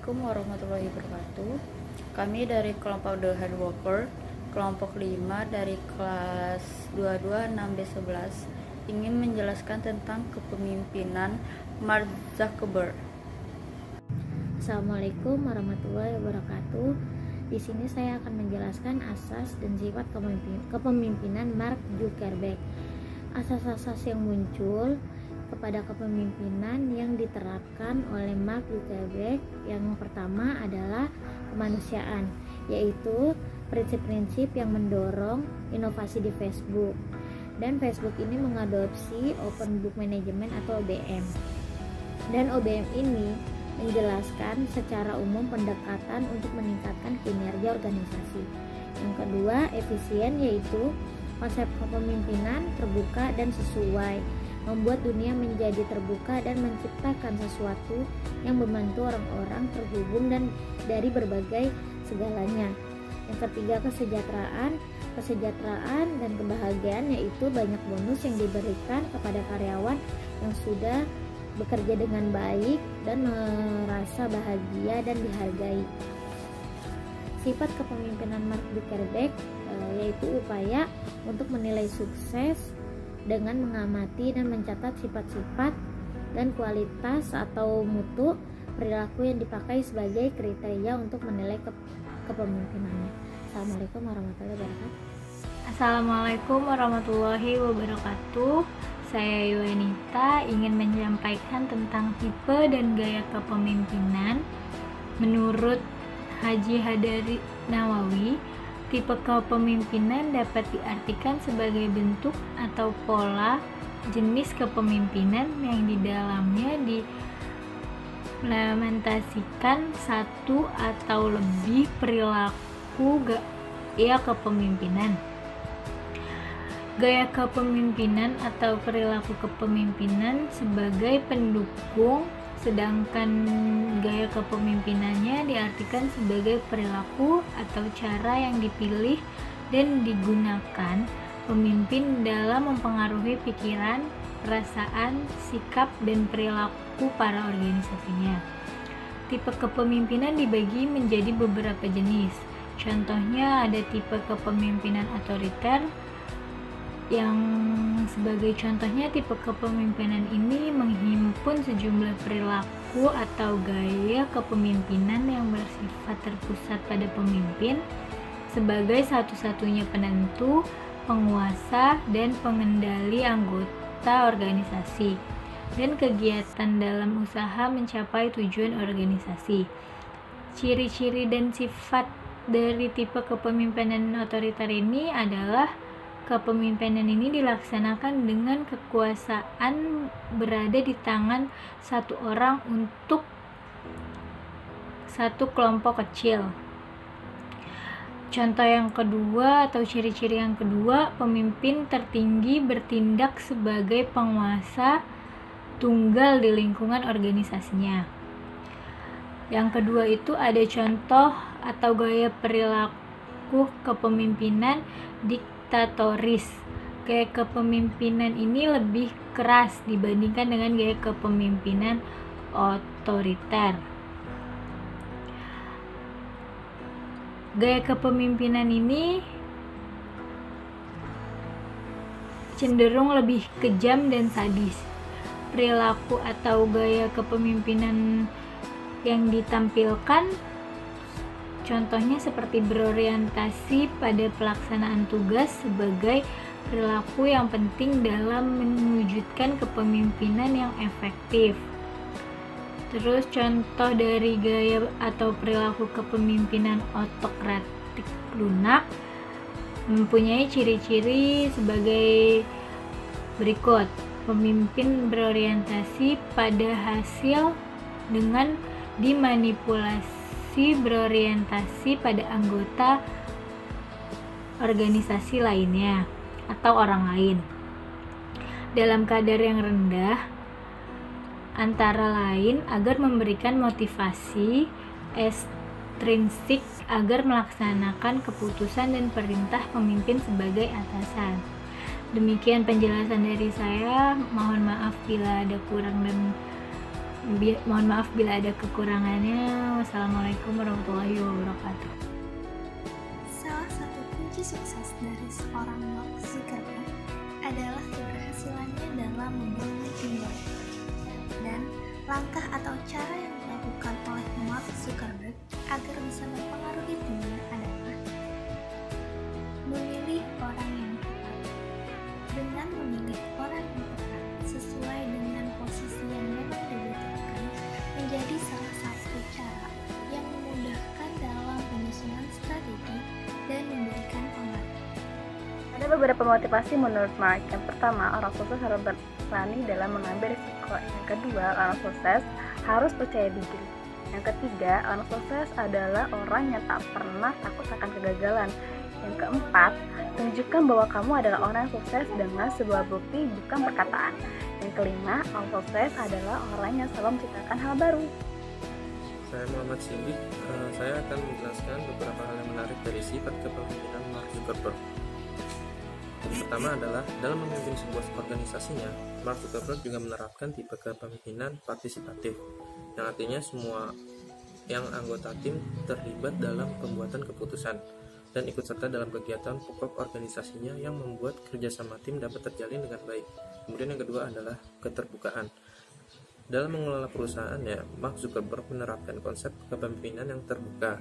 Assalamualaikum warahmatullahi wabarakatuh. Kami dari kelompok The Hardworker, kelompok 5 dari kelas 22 6D11 ingin menjelaskan tentang kepemimpinan Mark Zuckerberg. Assalamualaikum warahmatullahi wabarakatuh. Di sini saya akan menjelaskan asas dan sifat kepemimpinan Mark Zuckerberg. Asas-asas yang muncul kepada kepemimpinan yang diterapkan oleh Mark Zuckerberg. Yang pertama adalah kemanusiaan, yaitu prinsip-prinsip yang mendorong inovasi di Facebook. Dan Facebook ini mengadopsi Open Book Management atau OBM. Dan OBM ini menjelaskan secara umum pendekatan untuk meningkatkan kinerja organisasi. Yang kedua, efisien, yaitu konsep kepemimpinan terbuka dan sesuai, membuat dunia menjadi terbuka dan menciptakan sesuatu yang membantu orang-orang terhubung dan dari berbagai segalanya. Yang ketiga, kesejahteraan dan kebahagiaan, yaitu banyak bonus yang diberikan kepada karyawan yang sudah bekerja dengan baik dan merasa bahagia dan dihargai. Sifat kepemimpinan Mark Zuckerberg yaitu upaya untuk menilai sukses dengan mengamati dan mencatat sifat-sifat dan kualitas atau mutu perilaku yang dipakai sebagai kriteria untuk menilai kepemimpinannya. Assalamualaikum warahmatullahi wabarakatuh. Assalamualaikum warahmatullahi wabarakatuh. Saya Yuanita ingin menyampaikan tentang tipe dan gaya kepemimpinan. Menurut Haji Hadari Nawawi, tipe kepemimpinan dapat diartikan sebagai bentuk atau pola jenis kepemimpinan yang di dalamnya diimplementasikan satu atau lebih perilaku gaya kepemimpinan. Gaya kepemimpinan atau perilaku kepemimpinan sebagai pendukung, sedangkan gaya kepemimpinannya diartikan sebagai perilaku atau cara yang dipilih dan digunakan pemimpin dalam mempengaruhi pikiran, perasaan, sikap, dan perilaku para organisasinya. Tipe kepemimpinan dibagi menjadi beberapa jenis. Contohnya ada tipe kepemimpinan otoriter, yang sebagai contohnya tipe kepemimpinan ini menghimpun sejumlah perilaku atau gaya kepemimpinan yang bersifat terpusat pada pemimpin sebagai satu-satunya penentu, penguasa, dan pengendali anggota organisasi dan kegiatan dalam usaha mencapai tujuan organisasi. Ciri-ciri dan sifat dari tipe kepemimpinan otoriter ini adalah kepemimpinan ini dilaksanakan dengan kekuasaan berada di tangan satu orang untuk satu kelompok kecil. Contoh yang kedua atau ciri-ciri yang kedua, pemimpin tertinggi bertindak sebagai penguasa tunggal di lingkungan organisasinya. Yang kedua itu ada contoh atau gaya perilaku kepemimpinan diktatoris. Gaya kepemimpinan ini lebih keras dibandingkan dengan gaya kepemimpinan otoriter. Gaya kepemimpinan ini cenderung lebih kejam dan sadis. Perilaku atau gaya kepemimpinan yang ditampilkan contohnya seperti berorientasi pada pelaksanaan tugas sebagai perilaku yang penting dalam mewujudkan kepemimpinan yang efektif. Terus contoh dari gaya atau perilaku kepemimpinan otokratik lunak mempunyai ciri-ciri sebagai berikut. Pemimpin berorientasi pada hasil dengan dimanipulasi berorientasi pada anggota organisasi lainnya atau orang lain dalam kadar yang rendah, antara lain agar memberikan motivasi ekstrinsik agar melaksanakan keputusan dan perintah pemimpin sebagai atasan. Demikian penjelasan dari saya, mohon maaf bila ada kurang dan Mohon maaf bila ada kekurangannya. Wassalamualaikum warahmatullahi wabarakatuh. Salah satu kunci sukses dari seorang Mark Zuckerberg adalah keberhasilannya dalam membangun teamwork. Dan langkah atau cara yang dilakukan oleh Mark Zuckerberg agar bisa mempengaruhi timnya adalah memilih orang yang tepat. Dengan memilih orang yang tepat sesuai dengan posisi yang memang dibutuhkan menjadi salah satu cara yang memudahkan dalam penyusunan strategi dan memberikan pengaruh. Ada beberapa motivasi menurut Mark. Yang pertama, orang sukses harus berani dalam mengambil risiko. Yang kedua, orang sukses harus percaya diri. Yang ketiga, orang sukses adalah orang yang tak pernah takut akan kegagalan. Yang keempat, tunjukkan bahwa kamu adalah orang yang sukses dengan sebuah bukti, bukan perkataan. Yang kelima, orang sukses adalah orang yang selalu menciptakan hal baru. Saya Muhammad Sidik. Saya akan menjelaskan beberapa hal yang menarik dari sifat kepemimpinan Mark Zuckerberg. Yang pertama adalah dalam memimpin sebuah organisasinya, Mark Zuckerberg juga menerapkan tipe kepemimpinan partisipatif, yang artinya semua yang anggota tim terlibat dalam pembuatan keputusan dan ikut serta dalam kegiatan pokok organisasinya yang membuat kerjasama tim dapat terjalin dengan baik. Kemudian yang kedua adalah keterbukaan. Dalam mengelola perusahaannya, Mark Zuckerberg menerapkan konsep kepemimpinan yang terbuka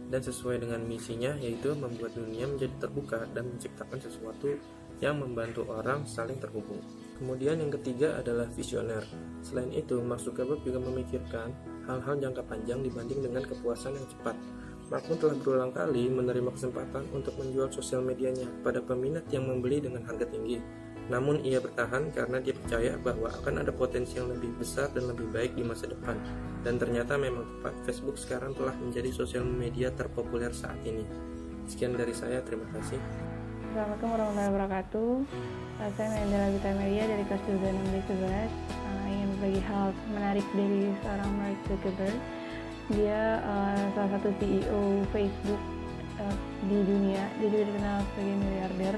dan sesuai dengan misinya, yaitu membuat dunia menjadi terbuka dan menciptakan sesuatu yang membantu orang saling terhubung. Kemudian yang ketiga adalah visioner. Selain itu, Mark Zuckerberg juga memikirkan hal-hal jangka panjang dibanding dengan kepuasan yang cepat. Mark pun telah berulang kali menerima kesempatan untuk menjual sosial medianya pada peminat yang membeli dengan harga tinggi. Namun ia bertahan karena dia percaya bahwa akan ada potensi yang lebih besar dan lebih baik di masa depan. Dan ternyata memang tepat, Facebook sekarang telah menjadi sosial media terpopuler saat ini. Sekian dari saya, terima kasih. Assalamualaikum warahmatullahi wabarakatuh. Saya Naindra Vita Maria dari kelas 26B11. Ingin berbagi hal menarik dari seorang Mark Zuckerberg. Dia salah satu CEO Facebook di dunia. Dia juga dikenal sebagai miliarder.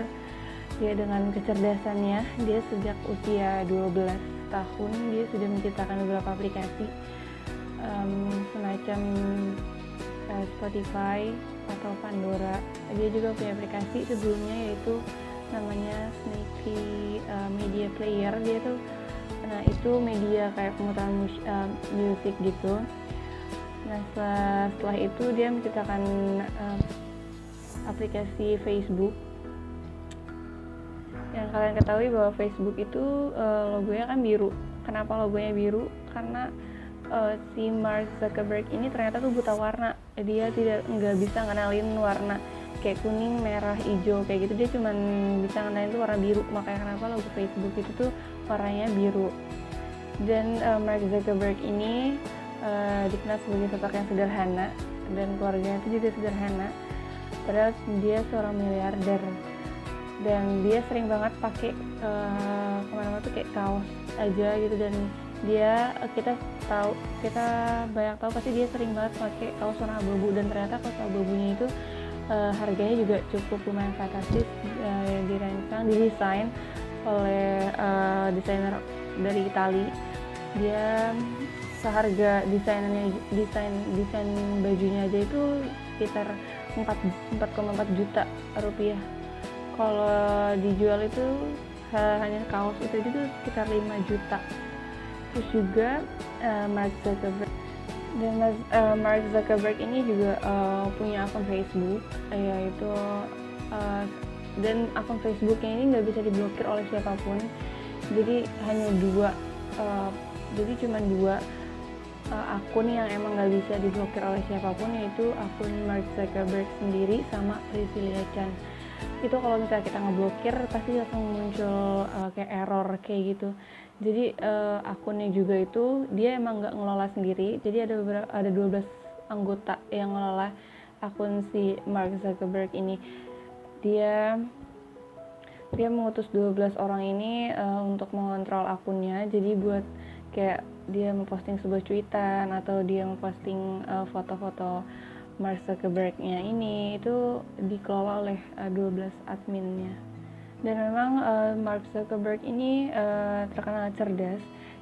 Dia dengan kecerdasannya, dia sejak usia 12 tahun dia sudah menciptakan beberapa aplikasi semacam Spotify atau Pandora. Dia juga punya aplikasi sebelumnya yaitu namanya Snaky Media Player. Dia tuh itu media kayak pemutaran musik gitu. Nah setelah itu dia menciptakan aplikasi Facebook. Yang kalian ketahui bahwa Facebook itu logonya kan biru. Kenapa logonya biru? Karena si Mark Zuckerberg ini ternyata tuh buta warna. Dia nggak bisa ngenalin warna kayak kuning, merah, hijau kayak gitu. Dia cuma bisa ngenalin tuh warna biru. Makanya kenapa logo Facebook itu tuh warnanya biru. Dan Mark Zuckerberg ini dikenal sebagai sosok yang sederhana dan keluarganya itu juga sederhana. Padahal dia seorang miliarder. Dan dia sering banget pakai kemana-mana tuh kayak kaos aja gitu. Dan dia kita banyak tahu pasti dia sering banget pakai kaos warna abu-abu. Dan ternyata kaos abu-abunya itu harganya juga cukup lumayan fantastis. Didesain oleh desainer dari Itali. Dia seharga desain bajunya aja itu sekitar 4,4 juta rupiah. Kalau dijual itu hanya kaos itu aja sekitar 5 juta. Terus juga Mark Zuckerberg ini juga punya akun Facebook, yaitu dan akun Facebooknya ini nggak bisa diblokir oleh siapapun. Jadi hanya cuma dua akun yang emang nggak bisa diblokir oleh siapapun, yaitu akun Mark Zuckerberg sendiri sama Priscilla Chan. Itu kalau misalnya kita ngeblokir pasti langsung muncul kayak error kayak gitu. Jadi akunnya juga itu dia emang nggak ngelola sendiri. Jadi ada 12 anggota yang ngelola akun si Mark Zuckerberg ini. Dia mengutus 12 orang ini untuk mengontrol akunnya. Jadi buat kayak dia memposting sebuah cuitan atau dia memposting foto-foto Mark Zuckerberg-nya ini itu dikelola oleh 12 adminnya. Dan memang Mark Zuckerberg ini terkenal cerdas.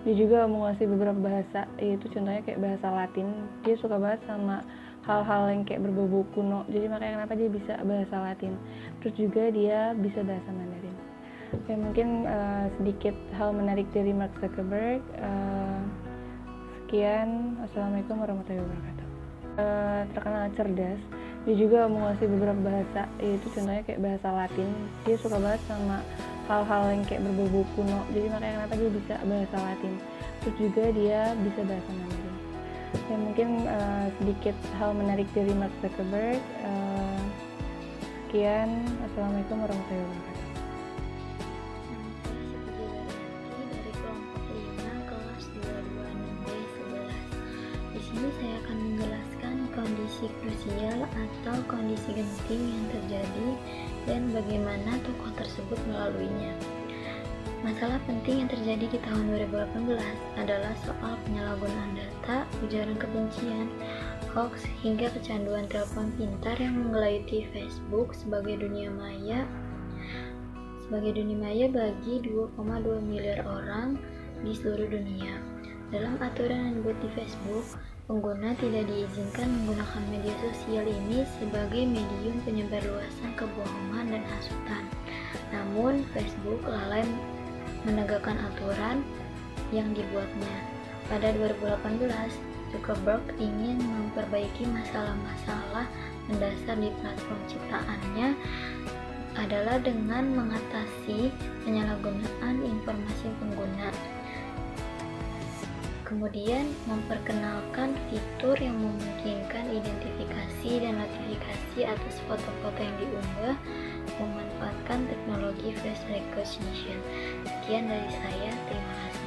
Dia juga menguasai beberapa bahasa, yaitu contohnya kayak bahasa Latin. Dia suka banget sama hal-hal yang kayak berbau kuno, jadi makanya kenapa dia bisa bahasa Latin. Terus juga dia bisa bahasa Mandarin. Oke, mungkin sedikit hal menarik dari Mark Zuckerberg. Sekian, wassalamualaikum warahmatullahi wabarakatuh. Terkenal cerdas, dia juga menguasai beberapa bahasa, yaitu contohnya kayak bahasa Latin. Dia suka banget sama hal-hal yang kayak berbau kuno, jadi makanya kenapa dia bisa bahasa Latin. Terus juga dia bisa bahasa Mandarin. Ya, mungkin sedikit hal menarik dari Mark Zuckerberg. Sekian, assalamualaikum warahmatullahi wabarakatuh. Dari kelompok 5 kelas 226B11. Di sini saya akan menjelaskan kondisi krusial atau kondisi genting yang terjadi dan bagaimana tokoh tersebut melaluinya. Masalah penting yang terjadi di tahun 2018 adalah soal penyalahgunaan data, ujaran kebencian, hoax, hingga kecanduan telepon pintar yang menggelayuti Facebook sebagai dunia maya bagi 2,2 miliar orang di seluruh dunia. Dalam aturan yang dibuat di Facebook, pengguna tidak diizinkan menggunakan media sosial ini sebagai medium penyebarluasan kebohongan dan hasutan. Namun, Facebook lalai menegakkan aturan yang dibuatnya. Pada 2018, Zuckerberg ingin memperbaiki masalah-masalah mendasar di platform ciptaannya adalah dengan mengatasi penyalahgunaan informasi pengguna. Kemudian memperkenalkan fitur yang memungkinkan identifikasi dan notifikasi atas foto-foto yang diunggah memanfaatkan teknologi face recognition. Sekian dari saya, terima kasih.